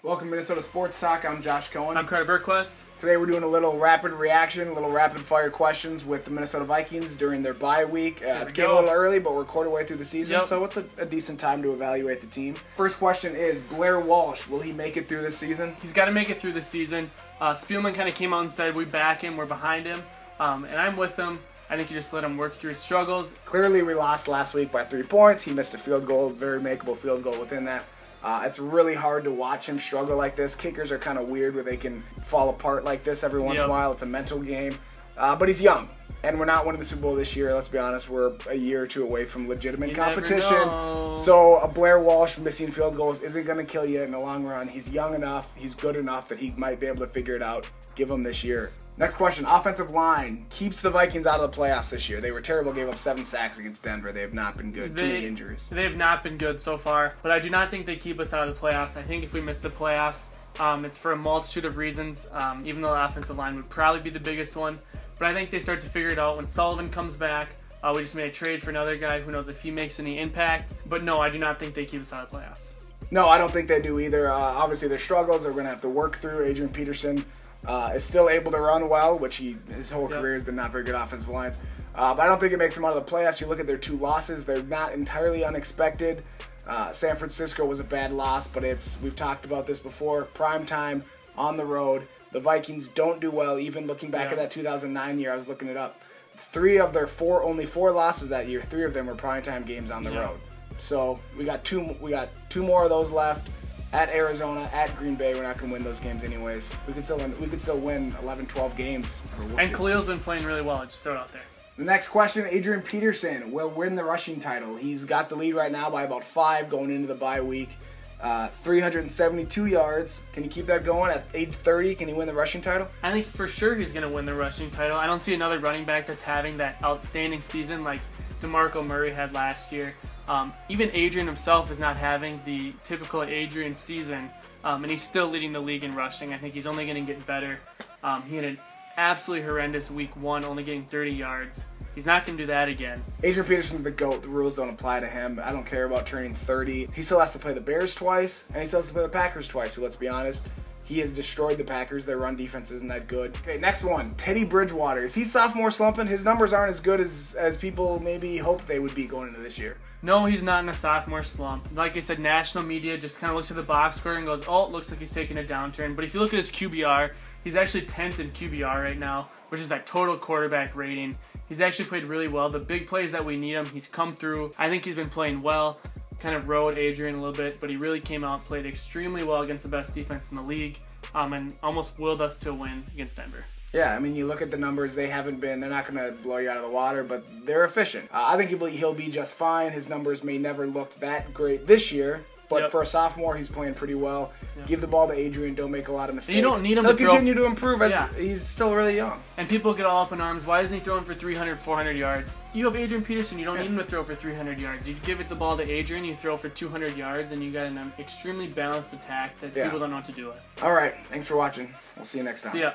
Welcome to Minnesota Sports Talk. I'm Josh Coan. I'm Carter Burquest. Today we're doing a little rapid reaction, a little rapid fire questions with the Minnesota Vikings during their bye week. It came a little early, but we're a quarter way through the season, so it's a decent time to evaluate the team. First question is, Blair Walsh, will he make it through this season? He's got to make it through the season. Spielman kind of came out and said, we back him, we're behind him, and I'm with him. I think you just let him work through his struggles. Clearly we lost last week by 3 points. He missed a field goal, very makeable field goal within that. It's really hard to watch him struggle like this. Kickers are kind of weird where they can fall apart like this every once in a while. It's a mental game. But he's young, and we're not winning the Super Bowl this year. Let's be honest, we're a year or two away from legitimate competition. So a Blair Walsh missing field goals isn't going to kill you in the long run. He's young enough, he's good enough that he might be able to figure it out. Give him this year. Next question, offensive line keeps the Vikings out of the playoffs this year. They were terrible, gave up 7 sacks against Denver. They have not been good. Too many injuries. They have not been good so far, but I do not think they keep us out of the playoffs. I think if we miss the playoffs, it's for a multitude of reasons, even though the offensive line would probably be the biggest one. But I think they start to figure it out when Sullivan comes back. We just made a trade for another guy. Who knows if he makes any impact. But no, I do not think they keep us out of the playoffs. No, I don't think they do either. Obviously, their struggles they're going to have to work through. Adrian Peterson is still able to run well, which his whole career has been not very good offensive lines. But I don't think it makes them out of the playoffs. You look at their 2 losses; they're not entirely unexpected. San Francisco was a bad loss, but we've talked about this before. Prime time on the road. The Vikings don't do well. Even looking back at that 2009 year, I was looking it up. 3 of their only 4 losses that year. 3 of them were primetime games on the road. So we got two more of those left. At Arizona, at Green Bay, we're not going to win those games anyways. We could still win 11, 12 games. And Khalil's been playing really well. Just throw it out there. The next question, Adrian Peterson will win the rushing title. He's got the lead right now by about 5 going into the bye week. 372 yards. Can he keep that going at age 30? Can he win the rushing title? I think for sure he's going to win the rushing title. I don't see another running back that's having that outstanding season like DeMarco Murray had last year. Even Adrian himself is not having the typical Adrian season, and he's still leading the league in rushing. I think he's only going to get better. He had an absolutely horrendous week 1, only getting 30 yards. He's not going to do that again. Adrian Peterson's the GOAT. The rules don't apply to him. I don't care about turning 30. He still has to play the Bears twice, and he still has to play the Packers twice, who, let's be honest, he has destroyed the Packers. Their run defense isn't that good. Okay, next one. Teddy Bridgewater. Is he sophomore slumping? His numbers aren't as good as people maybe hoped they would be going into this year. No, he's not in a sophomore slump. Like I said, national media just kind of looks at the box score and goes, oh, it looks like he's taking a downturn. But if you look at his QBR, he's actually 10th in QBR right now, which is that total quarterback rating. He's actually played really well. The big plays that we need him, he's come through. I think he's been playing well. Kind of rode Adrian a little bit, but he really came out and played extremely well against the best defense in the league, and almost willed us to a win against Denver. Yeah, I mean, you look at the numbers, they're not going to blow you out of the water, but they're efficient. I think he'll be just fine. His numbers may never look that great this year, but for a sophomore, he's playing pretty well. Give the ball to Adrian, don't make a lot of mistakes. You don't need him He'll to continue to improve as he's still really young. And people get all up in arms. Why isn't he throwing for 300, 400 yards? You have Adrian Peterson. You don't need him to throw for 300 yards. You give it the ball to Adrian, you throw for 200 yards, and you got an extremely balanced attack that people don't know what to do with. All right. Thanks for watching. We'll see you next time. See ya.